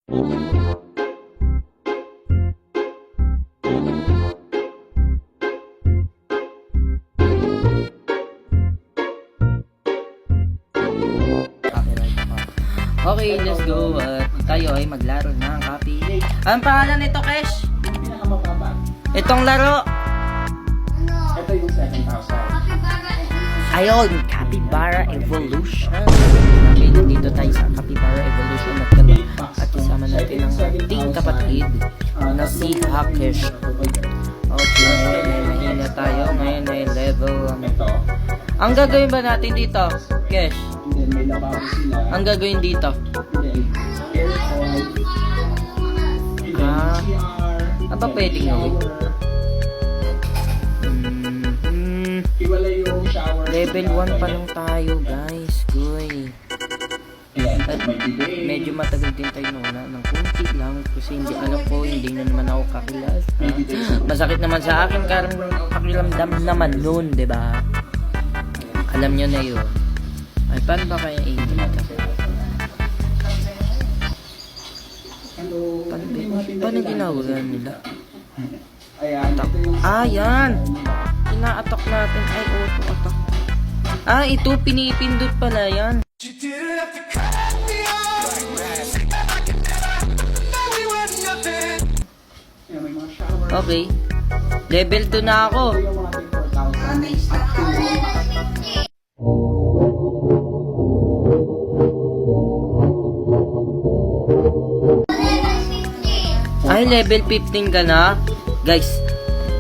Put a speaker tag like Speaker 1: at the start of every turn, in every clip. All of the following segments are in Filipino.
Speaker 1: Okay, let's go. Tayo ay maglaro ng copy. Ang pangalan nito, Kesh?
Speaker 2: Pinakamababa.
Speaker 1: Itong laro.
Speaker 2: Ito yung 7,000.
Speaker 1: Ayun, Capybara Evolution. Okay, nandito tayo sa Capybara Evolution at kasama natin ang ating kapatid na si Hakesh. Okay, mahina tayo. Ngayon ay level.
Speaker 2: Ito.
Speaker 1: Ang gagawin ba natin dito, Kesh?
Speaker 2: And then may lababo sila.
Speaker 1: Ang gagawin dito?
Speaker 2: And then aircon. And then CR.
Speaker 1: Aba, pwedeng gawin.
Speaker 2: Iwala yung shower.
Speaker 1: Level 1 pa lang tayo, guys. Goy.
Speaker 2: Ayan,
Speaker 1: At
Speaker 2: may bidet.
Speaker 1: medyo matagal din tayo nuna ng kunti lang kasi hindi alam ko, hindi na naman ako kakilas. Masakit naman sa akin karang pakiramdam naman nun, di ba? Alam nyo na yun. Ay, paano ba kaya hindi kasi?
Speaker 2: Hello.
Speaker 1: Paano ginagawa nila?
Speaker 2: Ayan, ito yung
Speaker 1: Yan! Ina-attack natin. Ay, auto-attack. Ito, pinipindot pala yan.
Speaker 2: Ayan, may mga shower.
Speaker 1: Okay. Level 2 na ako.
Speaker 2: Ito yung mga 4,000.
Speaker 1: Ay, level 15 ka na. Guys,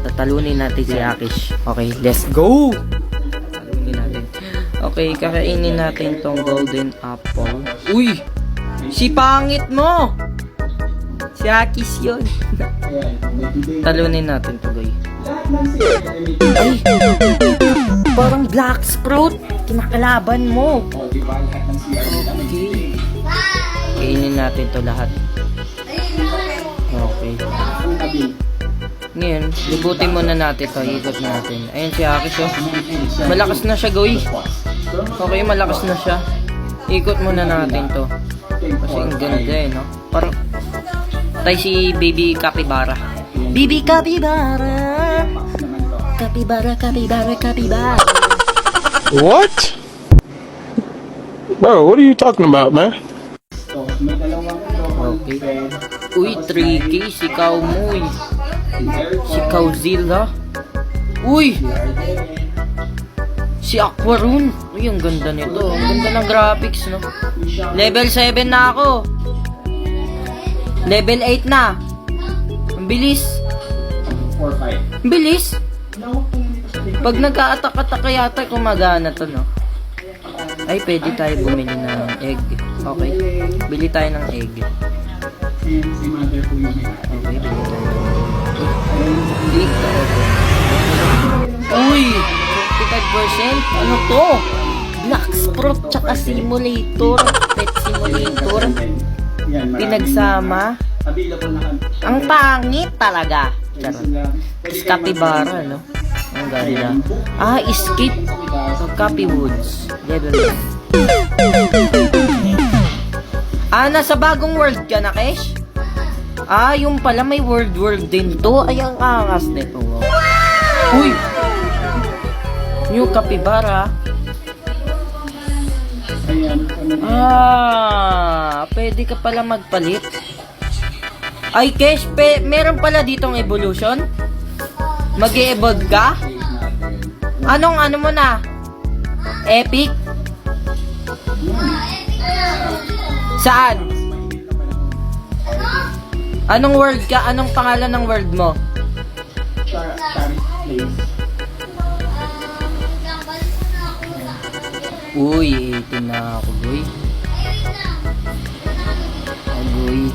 Speaker 1: tatalunin natin si Akish. Okay, let's go! Tatalunin natin. Okay, kakainin natin tong golden apple. Uy! Si pangit mo! Si Akish yun.
Speaker 2: Ayan, may bidet.
Speaker 1: Talunin natin to, guys.
Speaker 2: Lahat ng sila.
Speaker 1: Ay! Parang black sprout! Kinakalaban mo!
Speaker 2: O, di ba? Lahat ng sila.
Speaker 1: Okay. Kainin natin to lahat. Okay.
Speaker 2: Ang tabi.
Speaker 1: Ngayon, libutin muna natin to. Ikot natin. Ayun si Akish, oh. Malakas na siya, goy. Okay, malakas na siya. Ikot muna natin to. Kasi ang ganda eh, no? Parang tayo si Baby Capybara. Baby Capybara! Capybara, Capybara, Capybara.
Speaker 3: What? Bro, what are you talking about, man?
Speaker 2: So, may dalawang
Speaker 1: Okay.
Speaker 2: bed.
Speaker 1: Uy, 3K, si Kaumoy.
Speaker 2: Aircon.
Speaker 1: Si Kauzilla. Uy! Si Aquaroon. Uy, ang ganda nito. Ang ganda ng graphics, no? Level 7 na ako. Level 8 na. Ang bilis.
Speaker 2: 4-5.
Speaker 1: Ang bilis.
Speaker 2: Lawak po nito sa likod.
Speaker 1: Pag nagka-attack-attack yata, kumagana to, no? Ay, pwede tayo bumili ng egg. Okay. Bili tayo ng egg.
Speaker 2: And si mother po yung may
Speaker 1: Okay, bili tayo ng egg. Uy! 55%? Ano to? Black Sprout tsaka simulator. Pet simulator.
Speaker 2: Yan, marami.
Speaker 1: Pinagsama.
Speaker 2: Available na
Speaker 1: Ang pangit talaga.
Speaker 2: Pwede
Speaker 1: Charot.
Speaker 2: sila.
Speaker 1: Tapos Capybara, no? Ang ganda. Escape. So, Copy Woods. Level 1. Nasa bagong world ka na, Kesh? Yung pala may world din to. Ay, ang angas nito. Uy! New Capybara.
Speaker 2: Ayan, ano
Speaker 1: Pwede ka pala magpalit. Ay, Kesh, meron pala ditong evolution? Mag-e-evolve ka? Anong ano mo na? Epic? Saan? Anong world ka? Anong pangalan ng world mo?
Speaker 2: Charis Place.
Speaker 1: Uy, 18 na ako, boy. Goy.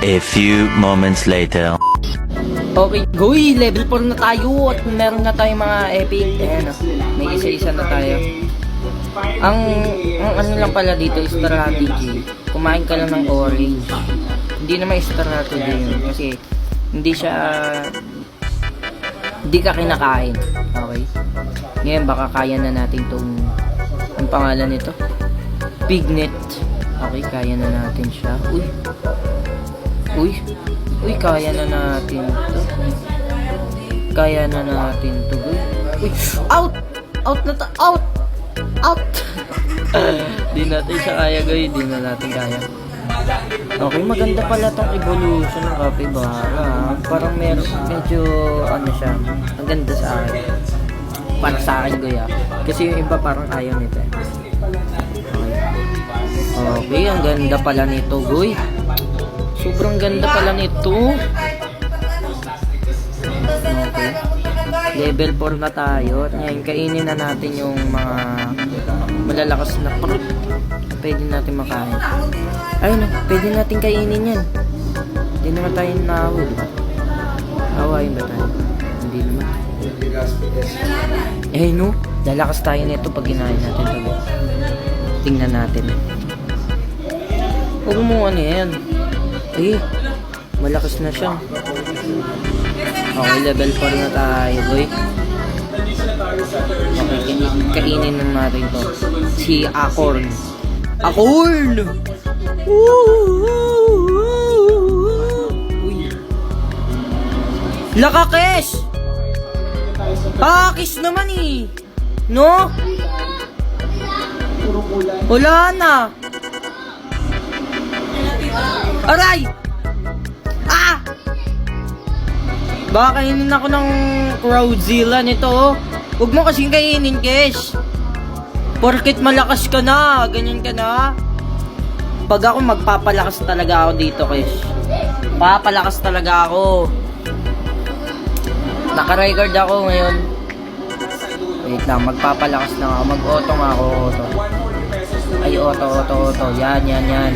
Speaker 4: A few moments later.
Speaker 1: Okay, goy, level 4 na tayo at meron na tayong mga epic. Ayan, may isa-isa na tayo. Ang ano lang pala dito, strategy. Kumain ka lang ng orange. Hindi naman strategy yun kasi hindi ka kinakain. Okay? Ngayon baka kaya na natin tong ang pangalan nito. Pignet. Okay, kaya na natin siya. Uy, kaya na natin to. Kaya na natin to, boy. Uy, out! Out na ta! Out! Out! Di natin siya kaya, guys. Di na natin kaya. Okay, maganda pala tong evolution ng capybara. Parang medyo, ano siya, ang ganda sa akin. Para sa akin, guya. Kasi yung iba parang ayaw nito. Okay, ang ganda pala nito, guy. Sobrang ganda pala nito. Okay. Level 4 na tayo. Ngayon, kainin na natin yung mga malalakas na fruit. Pwede natin makain. Ayun, pwede natin kainin yan. Hindi naman tayo nahuli. Hawain ba tayo? Hindi naman. Eh, no? Lalakas tayo nito pag ginahin natin ito. Tingnan natin. Huwag mo ano yan. Eh, malakas na siya. Okay, level 4 na tayo, boy. Okay, kainin na natin to. Si Acorn. Acorn! Uy. Lakakes! Pakis naman eh! No? Wala na! Aray! Ah! Baka kainin ako ng Crowzilla nito, oh. Huwag mo kasing kainin, Kesh. Porket malakas ka na, ganyan ka na. Pag ako magpapalakas talaga ako dito, Kesh. Papalakas talaga ako. Naka-record ako ngayon. Wait lang, magpapalakas lang ako. Mag-auto nga ako, auto. Ay, auto. Yan.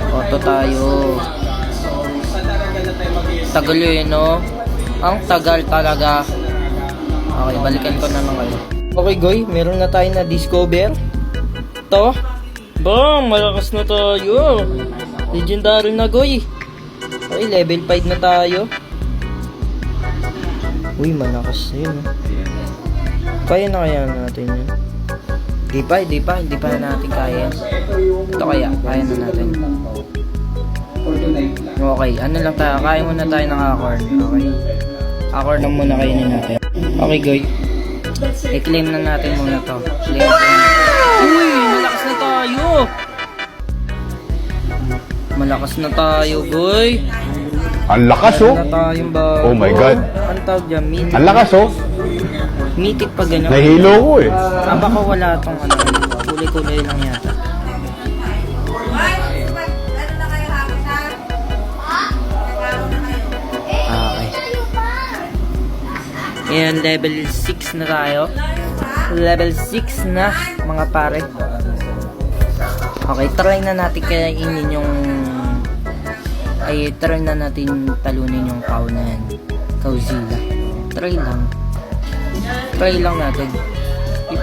Speaker 1: Auto tayo. Tagal yun, no? Ang tagal talaga. Okay, balikan ko na lang kayo. Okay, Goy, meron na tayo na discover. To. Bang, malakas na tayo. Legendary na, Goy. Okay, level 5 na tayo. Uy, malakas na yun. Kaya na kaya natin yun. Di pa natin kaya. Ito kaya na natin. Okay, ano lang tayo, kaya muna tayo ng acorn. Okay, acorn lang muna kainin natin. Okay, Goy, i-claim na natin muna to. Claim. Uy, malakas na tayo. Malakas na tayo, Goy.
Speaker 3: Ang lakas, oh.
Speaker 1: Na tayong bago.
Speaker 3: Oh my God.
Speaker 1: Ang tawag dyan, mythic.
Speaker 3: Ang lakas, oh.
Speaker 1: Mythic pa gano'n.
Speaker 3: Nahilo ko, eh.
Speaker 1: Baka wala tong ano, kulay-kulay lang yata. Okay. Ayan, level 6 na tayo. Level 6 na, mga pare. Okay, try na natin kainin yung... Ay, try na natin talunin yung cow na yan. Crowzilla. Try lang. Try lang natin.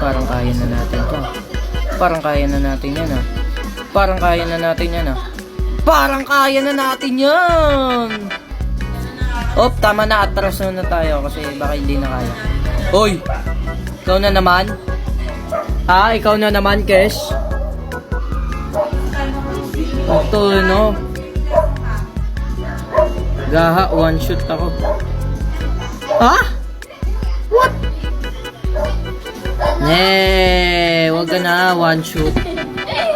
Speaker 1: Parang kaya na natin to. Parang kaya na natin yan, ah. Parang kaya na natin yan, ah. Parang kaya na natin yan! Op, tama na. Atras na tayo kasi baka hindi na kaya. Hoy! Ikaw na naman? Ha? Ikaw na naman, Kesh? Ito, no? Gaha, one shot ako. Ha? What? Wag ka na, one shoot.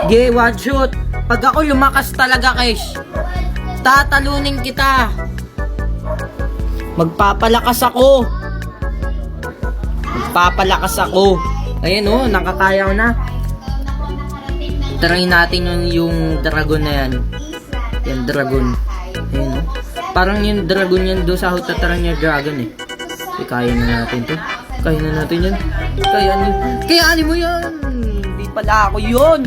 Speaker 1: Ge, one shoot. Pag ako lumakas talaga, Kesh, tatalunin kita. Magpapalakas ako. Ayan, oh, nakakaya ko na. Try natin yung dragon na yan. Yan, dragon. Ayan, oh. Parang yung dragon yan doon sa hutatarang niya dragon, eh. Kaya na natin to. Kaya na natin yan. Kaya mo yan. Hindi pala ako yun.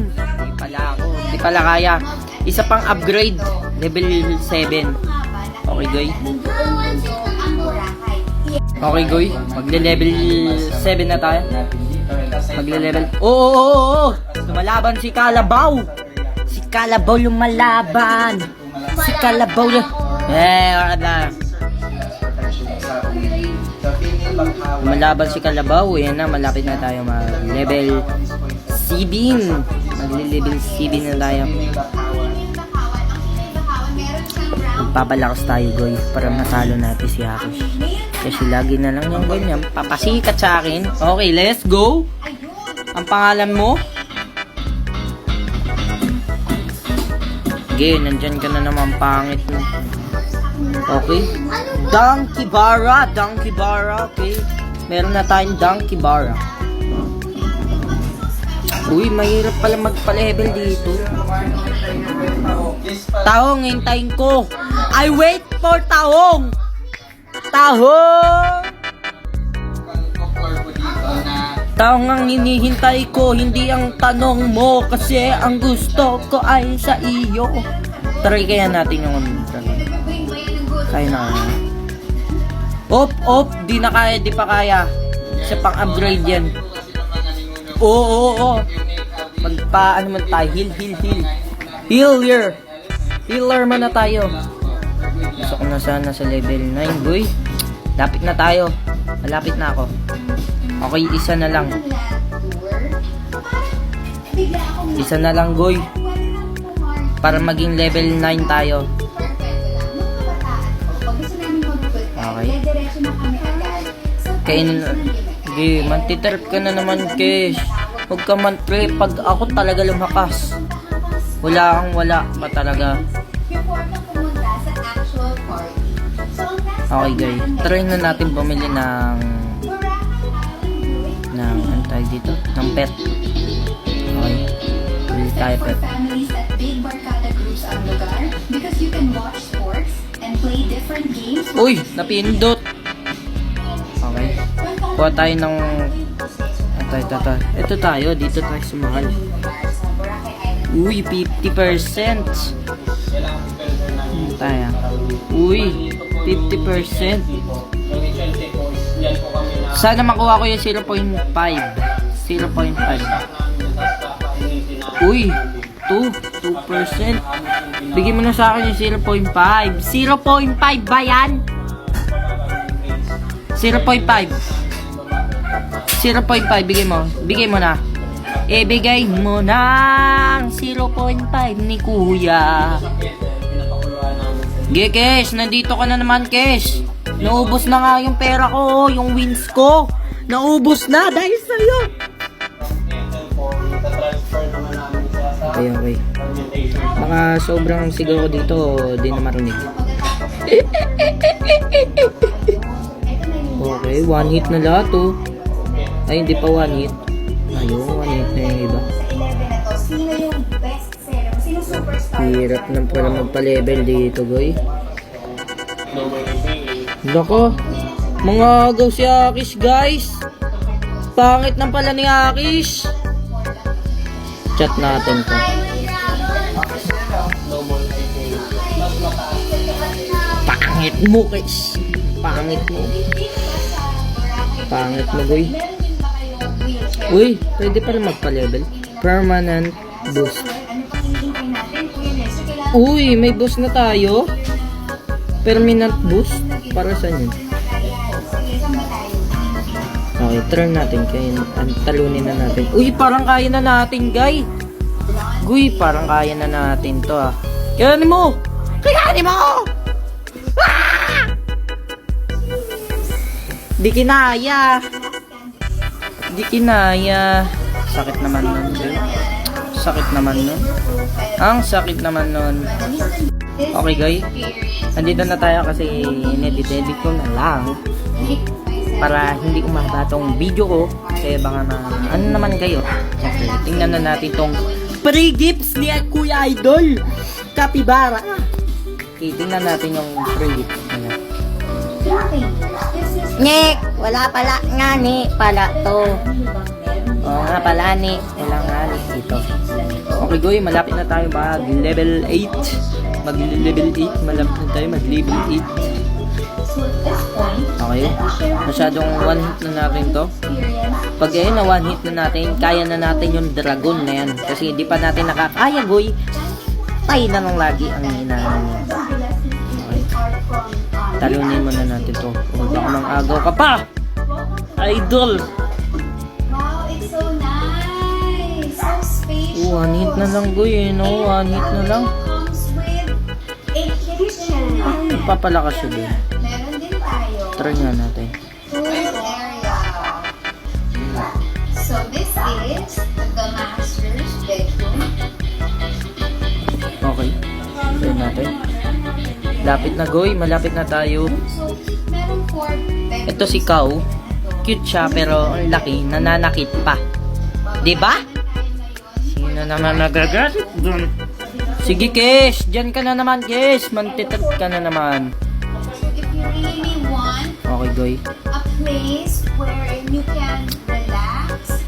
Speaker 1: Hindi pala kaya. Isa pang upgrade. Level 7. Okay, Goy. Okay, Goy. Magle-level 7 na tayo. Magle-level... Oo! Lumalaban si Kalabaw. Si Kalabaw lumalaban. Si Kalabaw lumalaban si Kalabaw. Yan na, malapit na tayo mag-level 7. Magli-level 7 na tayo. Magpapalakas tayo, Goy, para matalo natin si Hakish. Kasi lagi na lang yung ganyan. Papasikat sa akin. Okay, let's go. Ang pangalan mo? Okay, nandyan ka na naman, pangit mo. Okay. Donkey Bara. Okay. Meron na tayong Donkey Bara. Uy, mahirap pala magpa-level dito. Tahong, hintayin ko. I wait for Tahong. Tahong! Tahong ang hinihintay ko, hindi ang tanong mo. Kasi ang gusto ko ay sa iyo. Try kaya natin yung tanong. Kaya na kaya. Op, di na kaya, di pa kaya. Isa pang upgrade yan. Oo. Ano man tayo, Healer man na tayo. Gusto ko na sana sa level 9, boy. Lapit na tayo. Malapit na ako. Okay, isa na lang. Isa na lang, boy. Para maging level 9 tayo. Okay. Kainin na. Okay, mantiterp ka na naman, Kesh. Huwag ka mantre pag ako talaga lumakas. Wala pa talaga. Okay, guys. Try na natin bumili ng ano tayo dito? Ng pet. Okay. Bili tayo pet. Uy! Napindot! Okay. Kuha tayo ng... Ito tayo. Dito tayo sumahal. Uy! 50%! Tayo. Uy! 50%! Sana makuha ko yung 0.5. 0.5. Uy! 2% bigyan mo na sa akin yung 0.5 ba yan? 0.5 bigay mo na ibigay mo na 0.5 ni kuya. Okay, Kesh, nandito ka na naman, Kesh. Naubos na nga yung pera ko, yung wins ko naubos na dahil sa'yo. Okay. Baka sobrang sigaw ko dito, di na marinig. Okay, one hit na lahat, oh. Ay, hindi pa one hit. Ayun, one hit na yung iba. Hirap na pala magpa-level dito, boy. Lako, mga agaw si Akish, guys. Pangit na pala ni Akish. Chat natin to. Pangit mo, guys. Pangit mo, boy. Uy, pwede pala magpa-level. Permanent boost. Uy, may boost na tayo. Permanent boost. Para saan yun? Okay, turn natin. Talunin na natin. Uy, parang kaya na natin, guys. Uy, parang kaya na natin to, ah. Kayanin mo! Ah! Di kinaya. Sakit naman nun, guys. Ang sakit naman nun. Okay, guys. Nandito na tayo kasi inedit ko na lang. Para hindi umaba tong video ko. Kasi baka na, ano naman kayo. Okay, tingnan na natin tong free gifts ni Kuya Idol Capybara. Okay, tingnan natin yung free gifts niya. Nyek! Wala pala nga ni pala to. Oo nga pala ni. Wala nga ni dito. Okay, Goy, malapit na tayo mag-level 8. Mag-level 8. Malapit na tayo mag-level 8. Okay, masyadong one hit na natin to. Pag ayun na one hit na natin, kaya na natin yung dragon na yan. Kasi hindi pa natin nakakaya, Goy. Tayo na lang lagi ang hinahan niya. Okay, talunin mo na natin to. Huwag baka mang agaw ka pa, Idol.
Speaker 5: Wow, it's so nice. So spacious.
Speaker 1: One hit na lang, Goy, eh, no? One hit na lang.
Speaker 5: Comes with a kitchen.
Speaker 1: Papalakas siya din.
Speaker 5: Meron din tayo.
Speaker 1: Try nga natin.
Speaker 5: Food area. So this is the master's bedroom.
Speaker 1: Okay. Try natin. Lapit na, Goy. Malapit na tayo.
Speaker 5: So meron 4 bedrooms.
Speaker 1: Ito si Kao. Cute siya, pero ang laki. Nananakit pa. Diba? Sino naman nagagasip dun? Sige, Kesh. Diyan ka na naman, Kesh. Mantitrip ka na naman.
Speaker 5: So if you really want
Speaker 1: Okay, Goy.
Speaker 5: a place wherein you can relax,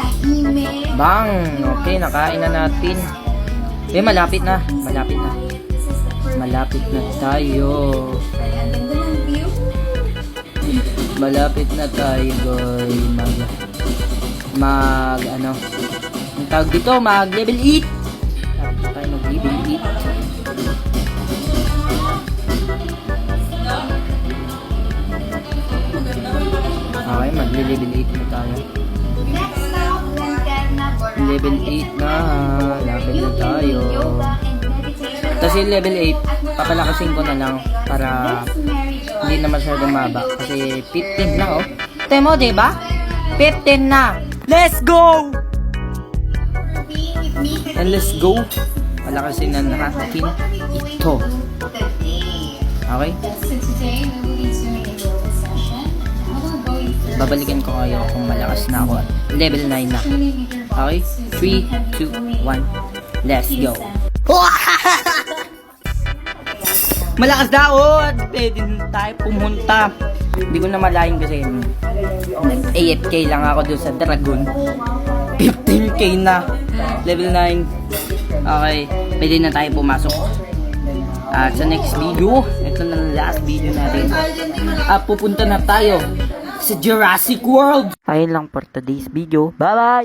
Speaker 5: tahimik.
Speaker 1: Bang! Okay, nakain na natin. Eh, malapit na. Malapit na.
Speaker 5: This is the perfect
Speaker 1: Malapit na tayo.
Speaker 5: Ang ganda ng view.
Speaker 1: Malapit na tayo, Goy. Ano? Ang tawag dito, mag-level 8. Tapos tayo mag-level 8. Okay, mag-level 8 na tayo.
Speaker 5: Next stop, Lanterna Boracay.
Speaker 1: Level 8 na. Lapit na tayo.
Speaker 5: Yoga and meditation.
Speaker 1: Kasi level 8, papalakasin ko na lang para hindi na masyadong maba. Kasi 15 na, oh. Temo, diba? 15 na. Let's go! And let's go. Palakasin na natin ito. Okay?
Speaker 5: So today, we will be doing a yoga session. I will go you through
Speaker 1: Babalikan ko kayo kung malakas na ako. Level 9 na. Okay? 3, 2, 1. Let's go. Malakas na ako! Pwede na tayo pumunta. Hindi ko na malayin kasi nag-AFK lang ako doon sa Dragon. 15k na. Level 9. Okay. Pwede na tayo pumasok. At sa next video, ito na ang last video natin. Pupunta na tayo sa Jurassic World. Ayun lang for today's video. Bye-bye!